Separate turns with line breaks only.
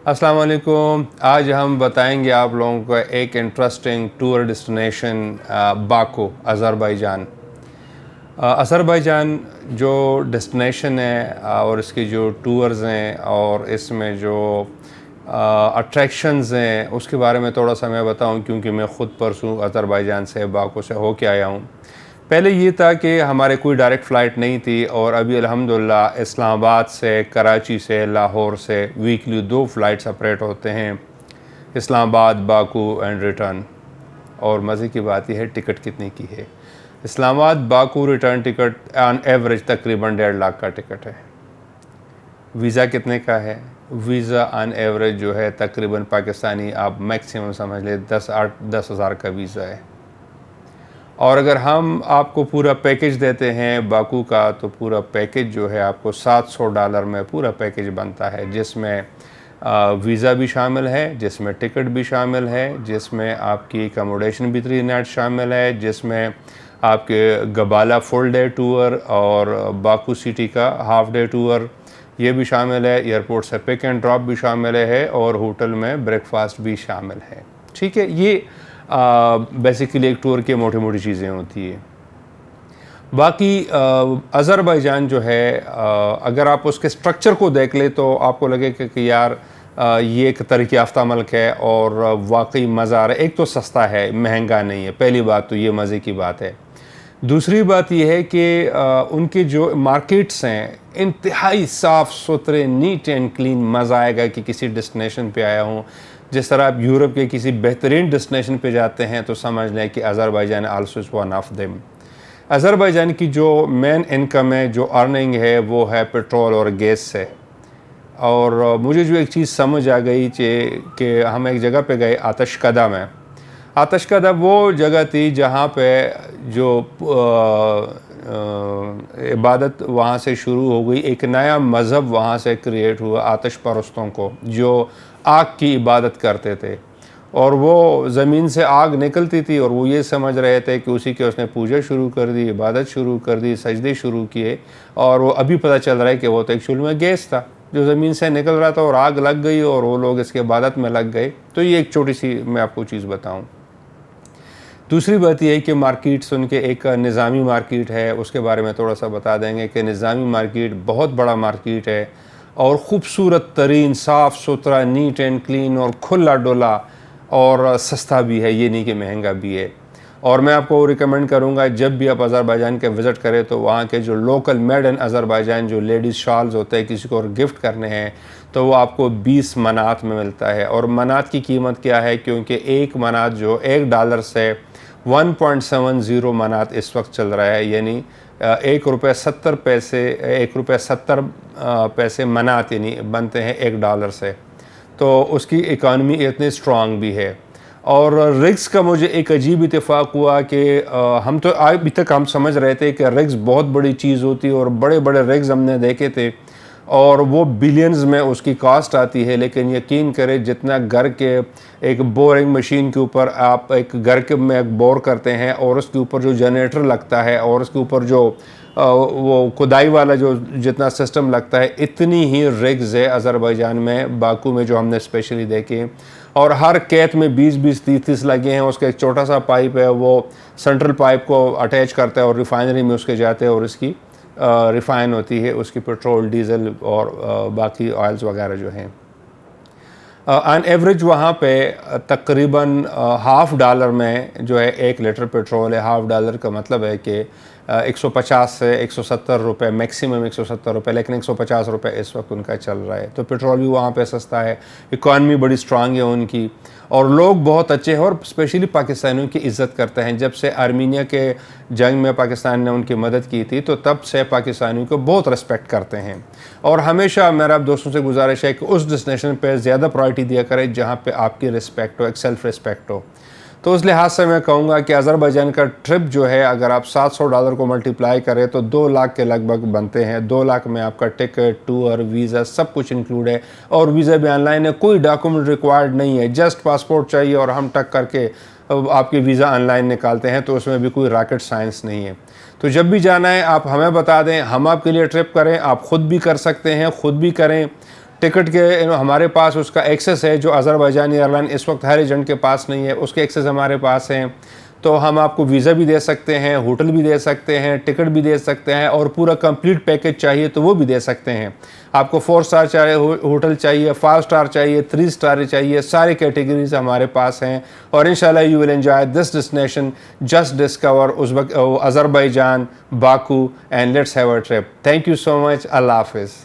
السلام علیکم. آج ہم بتائیں گے آپ لوگوں کو ایک interesting tour destination Baku, Azerbaijan. Azerbaijan جو ڈیسٹینیشن ہے اور اس کی جو ٹورز ہیں اور اس میں جو اٹریکشنز ہیں اس کے بارے میں تھوڑا سا میں بتاؤں، کیونکہ میں خود پرسوں آذربائیجان سے باکو سے ہو کے آیا ہوں. پہلے یہ تھا کہ ہمارے کوئی ڈائریکٹ فلائٹ نہیں تھی، اور ابھی الحمدللہ اسلام آباد سے، کراچی سے، لاہور سے ویکلی 2 فلائٹس آپریٹ ہوتے ہیں، اسلام آباد، باکو اینڈ ریٹرن. اور مزے کی بات یہ ہے ٹکٹ کتنے کی ہے. اسلام آباد Baku return ticket on average تقریباً 1.5 لاکھ کا ٹکٹ ہے. ویزا کتنے کا ہے؟ ویزا آن ایوریج جو ہے تقریباً پاکستانی آپ میکسیمم سمجھ لیں 10,000 کا ویزا ہے. اور اگر ہم آپ کو پورا پیکج دیتے ہیں باکو کا، تو پورا پیکج جو ہے آپ کو $700 میں پورا پیکج بنتا ہے، جس میں ویزا بھی شامل ہے، جس میں ٹکٹ بھی شامل ہے، جس میں آپ کی اکاموڈیشن بھی 3 نائٹ شامل ہے، جس میں آپ کے گبالا فل ڈے ٹور اور باکو سٹی کا ہاف ڈے ٹور یہ بھی شامل ہے، ایئرپورٹ سے پک اینڈ ڈراپ بھی شامل ہے، اور ہوٹل میں بریک فاسٹ بھی شامل ہے. ٹھیک ہے، یہ بیسیکلی ایک ٹور کی موٹی موٹی چیزیں ہوتی ہیں. باقی آذربائیجان جو ہے، اگر آپ اس کے سٹرکچر کو دیکھ لیں تو آپ کو لگے کہ یار یہ ایک ترقی یافتہ ملک ہے اور واقعی مزہ آ رہا ہے. ایک تو سستا ہے، مہنگا نہیں ہے، پہلی بات تو یہ مزے کی بات ہے. دوسری بات یہ ہے کہ ان کے جو مارکیٹس ہیں انتہائی صاف ستھرے، نیٹ اینڈ کلین. مزہ آئے گا کہ کسی ڈیسٹینیشن پہ آیا ہوں. جس طرح آپ یورپ کے کسی بہترین ڈیسٹینیشن پہ جاتے ہیں تو سمجھ لیں کہ Azerbaijan also is one of them. Azerbaijan کی جو مین انکم ہے، جو ارننگ ہے، وہ ہے پیٹرول اور گیس سے. اور مجھے جو ایک چیز سمجھ آ گئی کہ ہم ایک جگہ پہ گئے آتش کدہ میں. آتش کدہ وہ جگہ تھی جہاں پہ جو عبادت وہاں سے شروع ہو گئی. ایک نیا مذہب وہاں سے کریٹ ہوا، آتش پرستوں کو، جو آگ کی عبادت کرتے تھے. اور وہ زمین سے آگ نکلتی تھی اور وہ یہ سمجھ رہے تھے کہ اسی کے اس نے پوجا شروع کر دی، عبادت شروع کر دی، سجدے شروع کیے. اور وہ ابھی پتہ چل رہا ہے کہ وہ تو ایکچوئل میں گیس تھا جو زمین سے نکل رہا تھا، اور آگ لگ گئی اور وہ لوگ اس کے عبادت میں لگ گئے. تو یہ ایک چھوٹی سی میں آپ کو چیز بتاؤں. دوسری بات یہ ہے کہ مارکیٹس ان کے ایک نظامی مارکیٹ ہے، اس کے بارے میں تھوڑا سا بتا دیں گے کہ نظامی مارکیٹ بہت بڑا مارکیٹ ہے، اور خوبصورت ترین، صاف ستھرا، نیٹ اینڈ کلین، اور کھلا ڈولا، اور سستا بھی ہے، یہ نہیں کہ مہنگا بھی ہے. اور میں آپ کو ریکمینڈ کروں گا جب بھی آپ آذربائیجان کے وزٹ کریں تو وہاں کے جو لوکل میڈ ان آذربائیجان جو لیڈیز شالز ہوتے ہیں، کسی کو اور گفٹ کرنے ہیں تو وہ آپ کو 20 منات میں ملتا ہے. اور منات کی قیمت کیا ہے؟ کیونکہ ایک منات جو $1 سے 1.70 منات اس وقت چل رہا ہے، یعنی $1.70 منات یعنی بنتے ہیں $1 سے. تو اس کی اکانومی اتنی سٹرانگ بھی ہے. اور رگز کا مجھے ایک عجیب اتفاق ہوا کہ ہم تو ابھی تک ہم سمجھ رہے تھے کہ رگز بہت بڑی چیز ہوتی ہے، اور بڑے بڑے رگز ہم نے دیکھے تھے اور وہ بلینز میں اس کی کاسٹ آتی ہے. لیکن یقین کریں جتنا گھر کے ایک بورنگ مشین کے اوپر آپ ایک گھر کے میں ایک بور کرتے ہیں، اور اس کے اوپر جو جنریٹر لگتا ہے، اور اس کے اوپر جو وہ کھدائی والا جو جتنا سسٹم لگتا ہے، اتنی ہی رگز ہے آذربائیجان میں، باکو میں جو ہم نے اسپیشلی دیکھے. اور ہر کیت میں 20-30 لگے ہیں. اس کا ایک چھوٹا سا پائپ ہے، وہ سینٹرل پائپ کو اٹیچ کرتا ہے اور ریفائنری میں اس کے جاتے ہیں، اور اس کی ریفائن ہوتی ہے اس کی پیٹرول، ڈیزل اور باقی آئلز وغیرہ جو ہیں. آن ایوریج وہاں پہ تقریباً $50 میں جو ہے 1 لیٹر پیٹرول ہے. $50 کا مطلب ہے کہ 150 سے 170 روپے، میکسیمم 170 روپے، لیکن 150 روپے اس وقت ان کا چل رہا ہے. تو پیٹرول بھی وہاں پہ سستا ہے، اکانومی بڑی سٹرانگ ہے ان کی، اور لوگ بہت اچھے ہیں، اور اسپیشلی پاکستانیوں کی عزت کرتے ہیں. جب سے آرمینیا کے جنگ میں پاکستان نے ان کی مدد کی تھی تو تب سے پاکستانیوں کو بہت ریسپیکٹ کرتے ہیں. اور ہمیشہ میرا دوستوں سے گزارش ہے کہ اس ڈیسٹینیشن پہ زیادہ پرائرٹی دیا کرے جہاں پہ آپ کی رسپیکٹ ہو، ایک سیلف رسپیکٹ ہو. تو اس لحاظ سے میں کہوں گا کہ آذربائیجان کا ٹرپ جو ہے اگر آپ $700 کو ملٹیپلائی کریں تو 2 لاکھ کے لگ بھگ بنتے ہیں. 2 لاکھ میں آپ کا ٹکٹ، ٹور، ویزا سب کچھ انکلوڈ ہے، اور ویزا بھی آن لائن ہے، کوئی ڈاکومنٹ ریکوائرڈ نہیں ہے، جسٹ پاسپورٹ چاہیے اور ہم ٹک کر کے آپ کی ویزا آن لائن نکالتے ہیں. تو اس میں بھی کوئی راکٹ سائنس نہیں ہے. تو جب بھی جانا ہے آپ ہمیں بتا دیں، ہم آپ کے لیے ٹرپ کریں. آپ خود بھی کر سکتے ہیں، خود بھی کریں. ٹکٹ کے ہمارے پاس اس کا ایکسیس ہے، جو آذربائیجان ایئر لائن اس وقت ہر ایجنٹ کے پاس نہیں ہے، اس کے ایکسیس ہمارے پاس ہیں. تو ہم آپ کو ویزا بھی دے سکتے ہیں، ہوٹل بھی دے سکتے ہیں، ٹکٹ بھی دے سکتے ہیں، اور پورا کمپلیٹ پیکج چاہیے تو وہ بھی دے سکتے ہیں. آپ کو 4 اسٹار چاہیے ہوٹل چاہیے، 5 اسٹار چاہیے، 3 اسٹار چاہیے، سارے کیٹیگریز ہمارے پاس ہیں. اور انشاءاللہ you will enjoy this destination. Just discover Azerbaijan, Baku, and let's have a trip. Thank you so much. اللہ حافظ.